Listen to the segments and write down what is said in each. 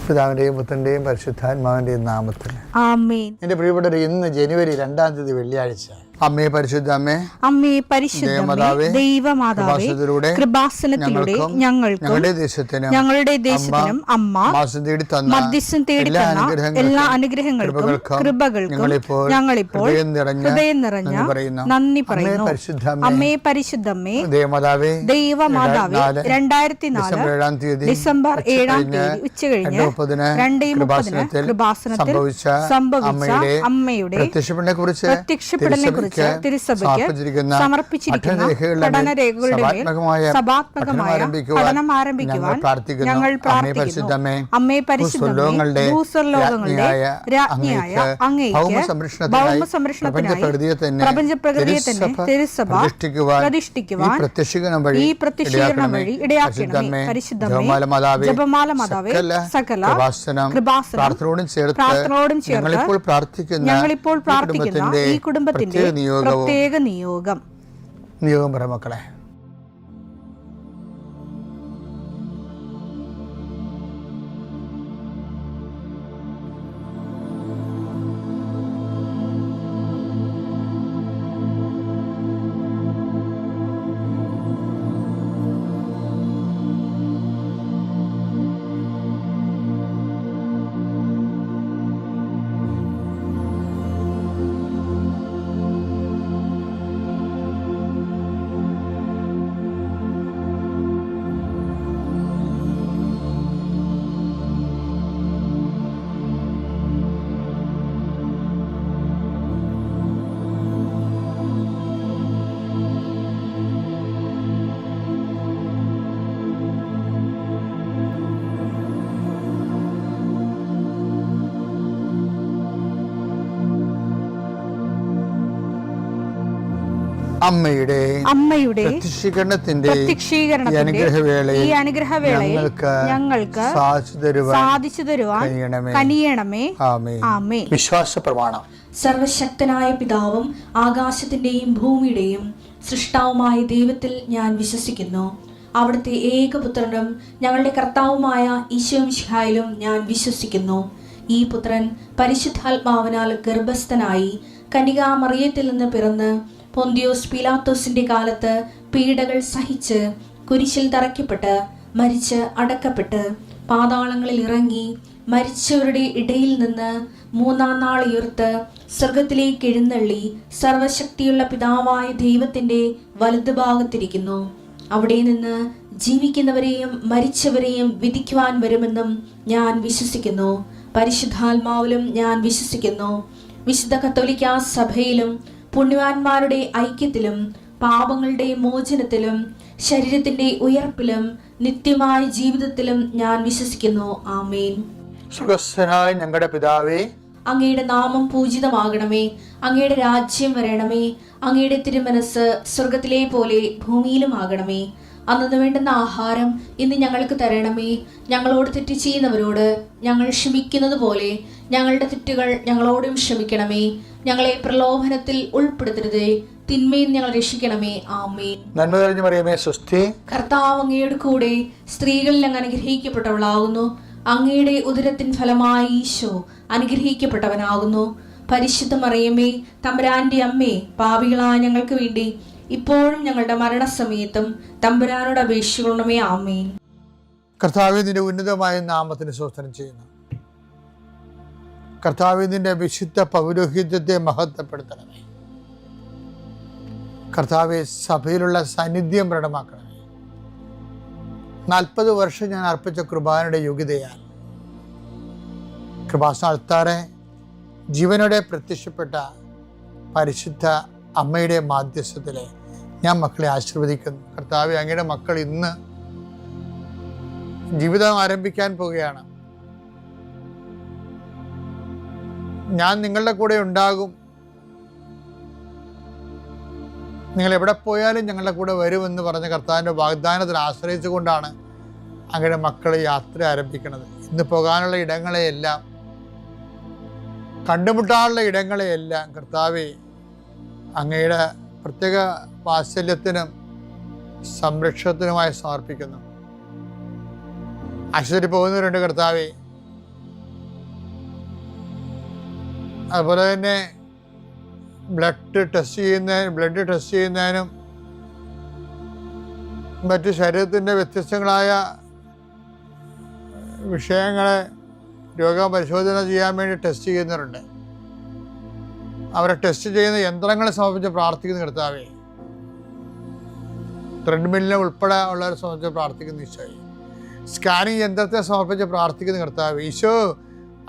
പിതാവിന്റെയും പുത്രന്റെയും പരിശുദ്ധാത്മാവിന്റെയും നാമത്തിൽ ആമേൻ. എന്റെ പ്രിയപ്പെട്ടവർ, ഇന്ന് ജനുവരി 2-ാം തീയതി വെള്ളിയാഴ്ച. അമ്മേ പരിശുദ്ധ അമ്മേ, അമ്മേ പരിശുദ്ധമേ, ദൈവമാതാവേ, കൃപാസനത്തിലൂടെ ഞങ്ങൾക്കും ഞങ്ങളുടെ ദേശത്തിനും അമ്മ മധ്യസ്ഥം തേടിത്തന്ന എല്ലാ അനുഗ്രഹങ്ങൾക്കും കൃപകൾക്കും ഞങ്ങളിപ്പോൾ ഹൃദയം നിറഞ്ഞ നന്ദി പറയുന്നു. അമ്മേ പരിശുദ്ധമേ, ദൈവമാതാവേ, 2004 ഡിസംബർ 7-ാം തീയതി ഉച്ചകഴിഞ്ഞ് 2:30 കൃപാസനത്തിൽ സംഭവിച്ച അമ്മയുടെ പ്രത്യക്ഷപ്പെടലിനെ കുറിച്ച് തിരുസഭയ്ക്ക് സമർപ്പിച്ചിരിക്കുന്ന പഠനരേഖകളുടെ മേൽ സഭാത്മകമായ പഠനം ആരംഭിക്കുവാൻ ഞങ്ങൾ പ്രാർത്ഥിക്കുന്നു. അമ്മേ പരിശുദ്ധമേ, ഭൂസ്വർലോകങ്ങളുടെ രാജ്ഞിയായ അങ്ങേയ്ക്ക് ഭൗമസംരക്ഷണത്തിനായി പ്രപഞ്ചപ്രകൃതിയെ തന്നെ തിരുസഭ പ്രതിഷ്ഠിക്കുവാൻ ഈ പ്രത്യക്ഷീകരണം വഴി ഇടയാക്കണമേ. പരിശുദ്ധമേ, ജപമാല മാതാവേ, സകല കൃപാസനം പ്രാർത്ഥനയോടും ചേർത്ത് ഞങ്ങളിപ്പോൾ പ്രാർത്ഥിക്കുന്ന ഈ കുടുംബത്തിന്റെ പ്രത്യേക നിയോഗം പറ മക്കളെ. അമ്മയുടെ പ്രത്യക്ഷീകരണത്തിന്റെ ഈ അനുഗ്രഹവേളയിൽ ഞങ്ങൾക്ക് സാധിച്ചു തരുവാൻ കനിയണമേ. ആമേൻ. വിശ്വാസ പ്രമാണം. സർവശക്തനായ പിതാവും ആകാശത്തിന്റെയും ഭൂമിയുടെയും സൃഷ്ടാവുമായ ദൈവത്തിൽ ഞാൻ വിശ്വസിക്കുന്നു. അവിടുത്തെ ഏകപുത്രനും ഞങ്ങളുടെ കർത്താവുമായ ഈശോമിശിഹായിലും ഞാൻ വിശ്വസിക്കുന്നു. ഈ പുത്രൻ പരിശുദ്ധാത്മാവിനാൽ ഗർഭസ്ഥനായി കന്യകാമറിയത്തിൽ നിന്ന് പിറന്ന് പൊന്തിയോസ് പീലാത്തോസിന്റെ കാലത്ത് പീഡകൾ സഹിച്ച് കുരിശിൽ തറയ്ക്കപ്പെട്ട് മരിച്ച് അടക്കപ്പെട്ട് പാതാളങ്ങളിൽ ഇറങ്ങി മരിച്ചവരുടെ ഇടയിൽ നിന്ന് 3-ാം നാൾ ഉയർത്ത് സ്വർഗത്തിലേക്ക് എഴുന്നള്ളി സർവശക്തിയുള്ള പിതാവായ ദൈവത്തിന്റെ വലതുഭാഗത്തിരിക്കുന്നു. അവിടെ നിന്ന് ജീവിക്കുന്നവരെയും മരിച്ചവരെയും വിധിക്കുവാൻ വരുമെന്നും ഞാൻ വിശ്വസിക്കുന്നു. പരിശുദ്ധാത്മാവിലും ഞാൻ വിശ്വസിക്കുന്നു. വിശുദ്ധ കത്തോലിക്കാ സഭയിലും പുണ്യവാന്മാരുടെ ഐക്യത്തിലും പാപങ്ങളുടെ മോചനത്തിലും ശരീരത്തിന്റെ ഉയർപ്പിലും നിത്യമായ ജീവിതത്തിലും ഞാൻ വിശ്വസിക്കുന്നു. ആമേൻ. സ്വർഗ്ഗസ്ഥനായ ഞങ്ങളുടെ പിതാവേ, അങ്ങയുടെ നാമം പൂജിതമാകണമേ. അങ്ങയുടെ രാജ്യം വരണമേ. അങ്ങയുടെ തിരുമനസ് സ്വർഗത്തിലെ പോലെ ഭൂമിയിലും ആകണമേ. അന്നു വേണ്ടുന്ന ആഹാരം ഇന്ന് ഞങ്ങൾക്ക് തരണമേ. ഞങ്ങളോട് തെറ്റ് ചെയ്യുന്നവരോട് ഞങ്ങൾ ക്ഷമിക്കുന്നത് പോലെ ഞങ്ങളുടെ തെറ്റുകൾ ഞങ്ങളോടും ക്ഷമിക്കണമേ. ഞങ്ങളെ പ്രലോഭനത്തിൽ ഉൾപ്പെടുത്തരുതേ, തിന്മയിൽ ഞങ്ങൾ രക്ഷിക്കണമേ. ആമേൻ. നന്മ നിറഞ്ഞ മറിയമേ, സ്വസ്തി. കർത്താവ് അങ്ങയുടെ കൂടെ സ്ത്രീകളിൽ അങ്ങ് അനുഗ്രഹിക്കപ്പെട്ടവളാകുന്നു. അങ്ങയുടെ ഉദരത്തിൻ ഫലമായി ഈശോ അനുഗ്രഹിക്കപ്പെട്ടവനാകുന്നു. പരിശുദ്ധ മറിയമേ, തമ്പുരാന്റെ അമ്മേ, പാപികളായ ഞങ്ങൾക്ക് വേണ്ടി ഇപ്പോഴും ഞങ്ങളുടെ മരണസമയത്തും തമ്പുരാനോട് അപേക്ഷിക്കണമേ. ആമേൻ. കർത്താവേ, നിന്റെ ഉന്നതമായ നാമത്തിന് സ്തോത്രം ചെയ്യുന്നു. കർത്താവേ, നിന്റെ വിശുദ്ധ പൗരോഹിത്യത്തെ മഹത്വപ്പെടുത്തണമേ. കർത്താവേ, സഭയിലുള്ള സാന്നിധ്യം പ്രകടമാക്കണമേ. 40 വർഷം ഞാൻ അർപ്പിച്ച കൃപാനയുടെ യോഗ്യതയാൽ കൃപാസ്ഥാനത്താറെ ജീവനോടെ പ്രത്യക്ഷപ്പെട്ട പരിശുദ്ധ അമ്മയുടെ മാധ്യസ്ഥത്തിലെ ഞാൻ മക്കളെ ആശീർവദിക്കുന്നു. കർത്താവേ, അങ്ങയുടെ മക്കൾ ഇന്ന് ജീവിതം ആരംഭിക്കാൻ പോവുകയാണ്. ഞാൻ നിങ്ങളുടെ കൂടെ ഉണ്ടാകും, നിങ്ങൾ എവിടെ പോയാലും ഞങ്ങളുടെ കൂടെ വരുമെന്ന് പറഞ്ഞ കർത്താവിൻ്റെ വാഗ്ദാനത്തിൽ ആശ്രയിച്ചുകൊണ്ടാണ് അങ്ങയുടെ മക്കൾ യാത്ര ആരംഭിക്കുന്നത്. ഇന്ന് പോകാനുള്ള ഇടങ്ങളെയെല്ലാം, കണ്ടുമുട്ടാനുള്ള ഇടങ്ങളെയെല്ലാം കർത്താവേ അങ്ങയുടെ പ്രത്യേക വാത്സല്യത്തിനും സംരക്ഷണത്തിനുമായി സമർപ്പിക്കുന്നു. ആശുപത്രി പോകുന്നവരുണ്ട് കർത്താവേ, അതുപോലെ തന്നെ ബ്ലഡ് ടെസ്റ്റ് ചെയ്യുന്നതിനും മറ്റ് ശരീരത്തിൻ്റെ വ്യത്യസ്തങ്ങളായ വിഷയങ്ങളെ രോഗപരിശോധന ചെയ്യാൻ വേണ്ടി ടെസ്റ്റ് ചെയ്യുന്നവരുണ്ട്. അവരെ ടെസ്റ്റ് ചെയ്യുന്ന യന്ത്രങ്ങളെ സമർപ്പിച്ച് പ്രാർത്ഥിക്കുന്ന കർത്താവേ, ട്രെഡ്മില്ലിനെ ഉൾപ്പെടെ ഉള്ളവരെ സംബന്ധിച്ച് പ്രാർത്ഥിക്കുന്ന ഈശോയെ, സ്കാനിങ് യന്ത്രത്തെ സമർപ്പിച്ച് പ്രാർത്ഥിക്കുന്ന കർത്താവേ, ഈശോ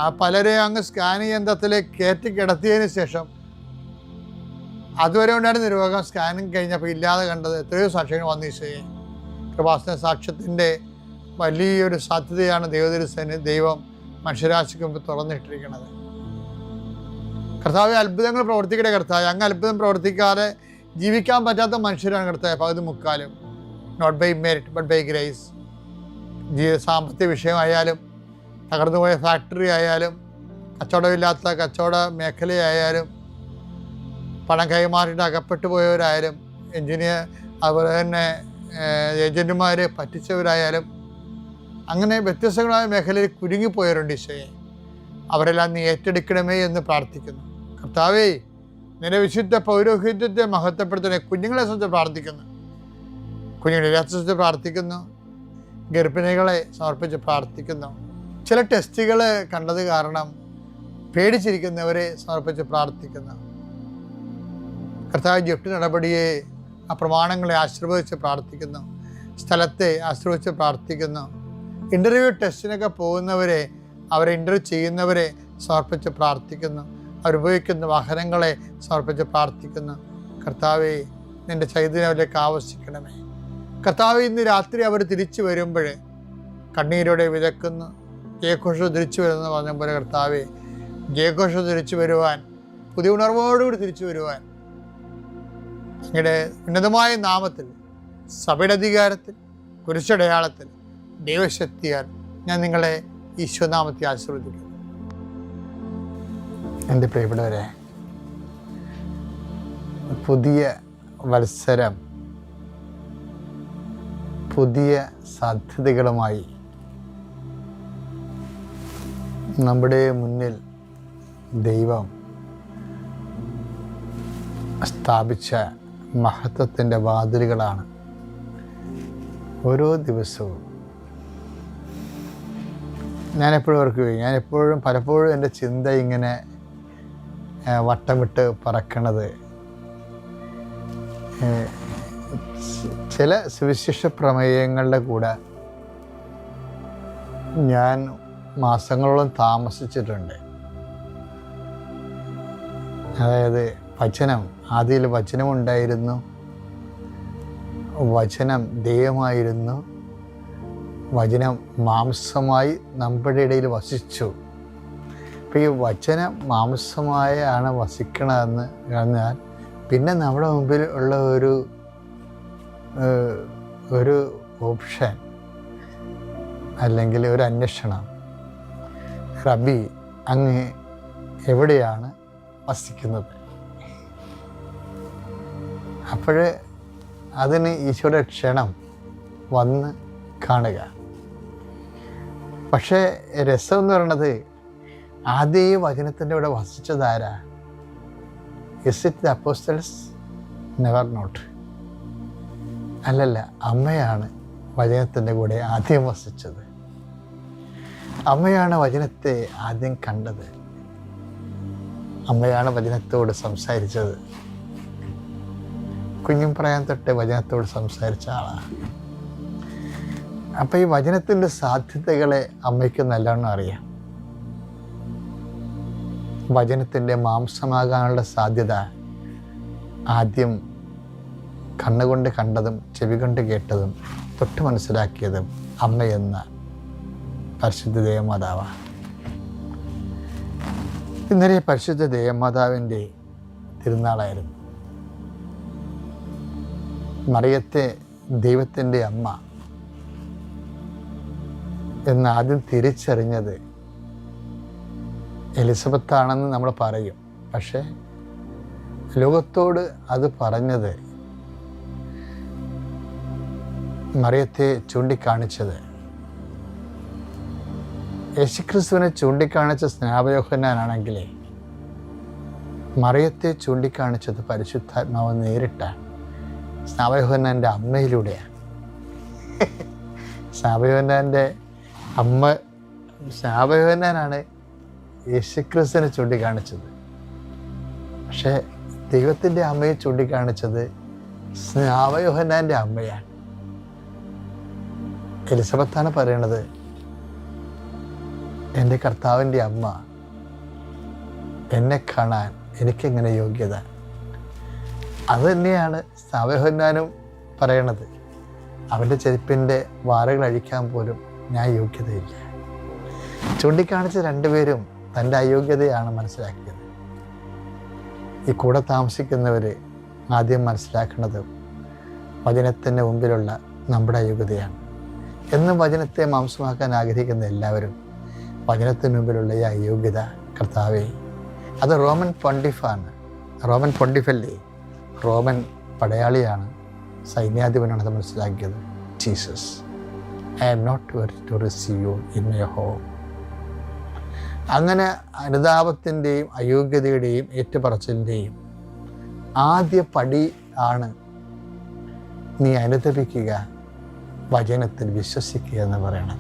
ആ പലരെയും അങ്ങ് സ്കാനിങ് യന്ത്രത്തിലേക്ക് കയറ്റി കിടത്തിയതിന് ശേഷം അതുവരെ ഉണ്ടായിരുന്ന രോഗം സ്കാനിങ് കഴിഞ്ഞപ്പോൾ ഇല്ലാതെ കണ്ടത് എത്രയോ സാക്ഷ്യങ്ങൾ വന്നു ഈശോയെ. കൃപാസന സാക്ഷ്യത്തിൻ്റെ വലിയൊരു സാധ്യതയാണ് ദൈവം മനുഷ്യരാശിക്ക് മുമ്പ് തുറന്നിട്ടിരിക്കുന്നത്. കർത്താവെ, അത്ഭുതങ്ങൾ പ്രവർത്തിക്കട്ടെ കർത്താവെ. അങ്ങ് അത്ഭുതം പ്രവർത്തിക്കാതെ ജീവിക്കാൻ പറ്റാത്ത മനുഷ്യരാണ് കർത്താവെ പകുതി മുക്കാലും. Not by merit but by grace. സാമ്പത്തിക വിഷയമായാലും, തകർന്നുപോയ ഫാക്ടറി ആയാലും, കച്ചവടമില്ലാത്ത കച്ചവട മേഖലയായാലും, പണം കൈമാറിയിട്ട് അകപ്പെട്ടു പോയവരായാലും, അതുപോലെ തന്നെ ഏജൻറ്റുമാർ പറ്റിച്ചവരായാലും, അങ്ങനെ വ്യത്യസ്തങ്ങളായ മേഖലയിൽ കുരുങ്ങിപ്പോയവരുണ്ട് ഈശോയെ. അവരെല്ലാം നീ ഏറ്റെടുക്കണമേ എന്ന് പ്രാർത്ഥിക്കുന്നു. കർത്താവേ, നിന്റെ വിശുദ്ധ പൗരോഹിത്യത്തെ മഹത്വപ്പെടുത്തണേ. കുഞ്ഞുങ്ങളെ സംബന്ധിച്ച് പ്രാർത്ഥിക്കുന്നു, കുഞ്ഞുങ്ങളെ സംബന്ധിച്ച് പ്രാർത്ഥിക്കുന്നു, ഗർഭിണികളെ സമർപ്പിച്ച് പ്രാർത്ഥിക്കുന്നു. ചില ടെസ്റ്റുകൾ കണ്ടത് കാരണം പേടിച്ചിരിക്കുന്നവരെ സമർപ്പിച്ച് പ്രാർത്ഥിക്കുന്നു. കർത്താവ് ജപ്തി നടപടിയെ, ആ പ്രമാണങ്ങളെ ആശീർവദിച്ച് പ്രാർത്ഥിക്കുന്നു, സ്ഥലത്തെ ആശീർവദിച്ച് പ്രാർത്ഥിക്കുന്നു. ഇൻ്റർവ്യൂ ടെസ്റ്റിനൊക്കെ പോകുന്നവരെ, അവരെ ഇൻ്റർവ്യൂ ചെയ്യുന്നവരെ സമർപ്പിച്ച് പ്രാർത്ഥിക്കുന്നു. അവരുപയോഗിക്കുന്ന വാഹനങ്ങളെ സമർപ്പിച്ച് പ്രാർത്ഥിക്കുന്നു. കർത്താവെ, നിൻ്റെ ചൈതന്യം അവരിലേക്ക് ആവശ്യിക്കണമേ. കർത്താവ്, ഇന്ന് രാത്രി അവർ തിരിച്ചു വരുമ്പോൾ കണ്ണീരോടെ വിതക്കുന്നു. ജയഘോഷം തിരിച്ചു വരുമെന്ന് പറഞ്ഞ പോലെ കർത്താവെ, ജയഘോഷം തിരിച്ചു വരുവാൻ, പുതിയ ഉണർവോടുകൂടി തിരിച്ചു വരുവാൻ അങ്ങയുടെ ഉന്നതമായ നാമത്തിൽ, സഭയുടെ അധികാരത്തിൽ, കുരിശടയാളത്തിൽ, ദൈവശക്തിയാൽ ഞാൻ നിങ്ങളെ ഈശോനാമത്തെ ആശീർവദിക്കുന്നു. എൻ്റെ പ്രിയപ്പെട്ടവരെ, പുതിയ വത്സരം പുതിയ സാധ്യതകളുമായി നമ്മുടെ മുന്നിൽ ദൈവം സ്ഥാപിച്ച മഹത്വത്തിൻ്റെ വാതിലുകളാണ്. ഓരോ ദിവസവും ഞാനെപ്പോഴും പലപ്പോഴും എൻ്റെ ചിന്ത ഇങ്ങനെ വട്ടമിട്ട് പറക്കണത്, ചില സുവിശേഷ പ്രമേയങ്ങളുടെ കൂടെ ഞാൻ മാസങ്ങളോളം താമസിച്ചിട്ടുണ്ട്. അതായത് ആദിയിൽ വചനമുണ്ടായിരുന്നു, വചനം ദൈവമായിരുന്നു, വചനം മാംസമായി നമ്മുടെ ഇടയിൽ വസിച്ചു. അപ്പോൾ ഈ വചനം മാംസമായാണ് വസിക്കണമെന്ന് പറഞ്ഞാൽ പിന്നെ നമ്മുടെ മുമ്പിൽ ഉള്ള ഒരു ഓപ്ഷൻ അല്ലെങ്കിൽ ഒരു അന്വേഷണം, റബ്ബി അങ്ങ് എവിടെയാണ് വസിക്കുന്നത്? അപ്പോൾ അതിന് ഈശോയുടെ ക്ഷണം വന്ന് കാണുക. പക്ഷേ രസം എന്ന് പറയുന്നത്, ആദ്യം വചനത്തിൻ്റെ ഇവിടെ വസിച്ചതാരാ? Is it the apostles? Never not. അല്ലല്ല, അമ്മയാണ് വചനത്തിൻ്റെ കൂടെ ആദ്യം വസിച്ചത്. അമ്മയാണ് വചനത്തെ ആദ്യം കണ്ടത്. അമ്മയാണ് വചനത്തോട് സംസാരിച്ചത്. കുഞ്ഞും പറയാൻ തൊട്ട് വചനത്തോട് സംസാരിച്ച ആളാണ്. അപ്പം ഈ വചനത്തിൻ്റെ സാധ്യതകളെ അമ്മയ്ക്ക് നല്ലോണം അറിയാം. വചനത്തിൻ്റെ മാംസമാകാനുള്ള സാധ്യത ആദ്യം കണ്ണുകൊണ്ട് കണ്ടതും ചെവി കൊണ്ട് കേട്ടതും തൊട്ട് മനസ്സിലാക്കിയതും അമ്മയെന്ന പരിശുദ്ധ ദേവമാതാവാണ്. ഇന്നലെ പരിശുദ്ധ ദേവമാതാവിൻ്റെ തിരുനാളായിരുന്നു. മറിയത്തെ ദൈവത്തിൻ്റെ അമ്മ എന്ന് ആദ്യം തിരിച്ചറിഞ്ഞത് എലിസബത്താണെന്ന് നമ്മൾ പറയും. പക്ഷേ ലോകത്തോട് അത് പറഞ്ഞത്, മറിയത്തെ ചൂണ്ടിക്കാണിച്ചത്, യേശുക്രിസ്തുവിനെ ചൂണ്ടിക്കാണിച്ച സ്നാപയോഹന്നാനാണെങ്കിൽ മറിയത്തെ ചൂണ്ടിക്കാണിച്ചത് പരിശുദ്ധാത്മാവ് നേരിട്ടാണ്. സ്നാപകയോഹന്നാൻ്റെ അമ്മയിലൂടെയാണ്. സ്നാപകയോഹന്നാൻ്റെ അമ്മ, സ്നാപകയോഹന്നാനാണ് യേശുക്രിസ്തുവിനെ ചൂണ്ടിക്കാണിച്ചത്. പക്ഷേ ദൈവത്തിൻ്റെ അമ്മയെ ചൂണ്ടിക്കാണിച്ചത് സ്നാപകയോഹന്നാൻ്റെ അമ്മയാണ്. എലിസബത്താണ് പറയണത്, എൻ്റെ കർത്താവിൻ്റെ അമ്മ, എന്നെ കാണാൻ എനിക്കെങ്ങനെ യോഗ്യത? അത് തന്നെയാണ് സ്നാപകയോഹന്നാനും പറയണത്. അവൻ്റെ ചെരുപ്പിൻ്റെ വാറുകൾ അഴിക്കാൻ പോലും ഞാൻ യോഗ്യതയില്ല. ചൂണ്ടിക്കാണിച്ച രണ്ടുപേരും തൻ്റെ അയോഗ്യതയാണ് മനസ്സിലാക്കിയത്. ഈ കൂടെ താമസിക്കുന്നവർ ആദ്യം മനസ്സിലാക്കുന്നത് വചനത്തിൻ്റെ മുമ്പിലുള്ള നമ്മുടെ അയോഗ്യതയാണ്. എന്നും വചനത്തെ മാംസമാക്കാൻ ആഗ്രഹിക്കുന്ന എല്ലാവരും വചനത്തിന് മുമ്പിലുള്ള ഈ അയോഗ്യത, കർത്താവേ, അത് റോമൻ പൊണ്ടിഫാണ്. റോമൻ പൊണ്ടിഫല്ലേ, റോമൻ പടയാളിയാണ്, സൈന്യാധിപനാണ് അത് മനസ്സിലാക്കിയത്. Jesus, I am not worthy to receive you in my home. അങ്ങനെ അനുതാപത്തിൻ്റെയും അയോഗ്യതയുടെയും ഏറ്റുപറച്ചിലിൻ്റെയും ആദ്യ പടി ആണ് നീ അനുതപിക്കുക, വചനത്തിൽ വിശ്വസിക്കുക എന്ന് പറയണം.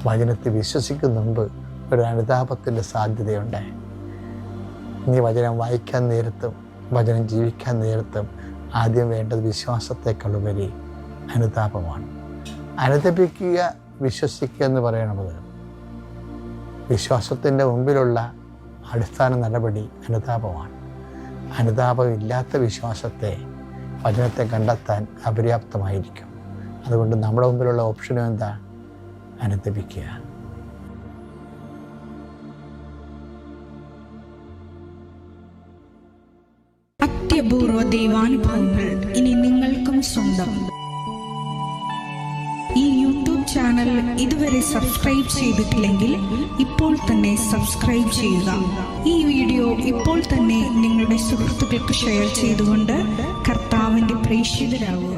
വചനത്തിൽ വിശ്വസിക്കുന്ന മുമ്പ് ഒരു അനുതാപത്തിൻ്റെ സാധ്യതയുണ്ട്. നീ വചനം വായിക്കാൻ നേരത്തും വചനം ജീവിക്കാൻ നേരത്തും ആദ്യം വേണ്ടത് വിശ്വാസത്തെക്കാളുപരി അനുതാപമാണ്. അനുതപിക്കുക, വിശ്വസിക്കുക എന്ന് പറയണത് വിശ്വാസത്തിൻ്റെ മുമ്പിലുള്ള അടിസ്ഥാന നടപടി അനുതാപമാണ്. അനുതാപമില്ലാത്ത വിശ്വാസത്തെ, വചനത്തെ കണ്ടെത്താൻ അപര്യാപ്തമായിരിക്കും. അതുകൊണ്ട് നമ്മുടെ മുമ്പിലുള്ള ഓപ്ഷനും എന്താ? അനുതപിക്കുക. അത്യപൂർവ ദൈവാനുഭവങ്ങൾ ഇനി നിങ്ങൾക്കും സ്വന്തം. ഈ യൂട്യൂബ് ചാനൽ ഇതുവരെ സബ്സ്ക്രൈബ് ചെയ്തിട്ടില്ലെങ്കിൽ ഇപ്പോൾ തന്നെ സബ്സ്ക്രൈബ് ചെയ്യുക. ഈ വീഡിയോ ഇപ്പോൾ തന്നെ നിങ്ങളുടെ സുഹൃത്തുക്കൾക്ക് ഷെയർ ചെയ്തുകൊണ്ട് കർത്താവിൻ്റെ പ്രേക്ഷിതരാകുക.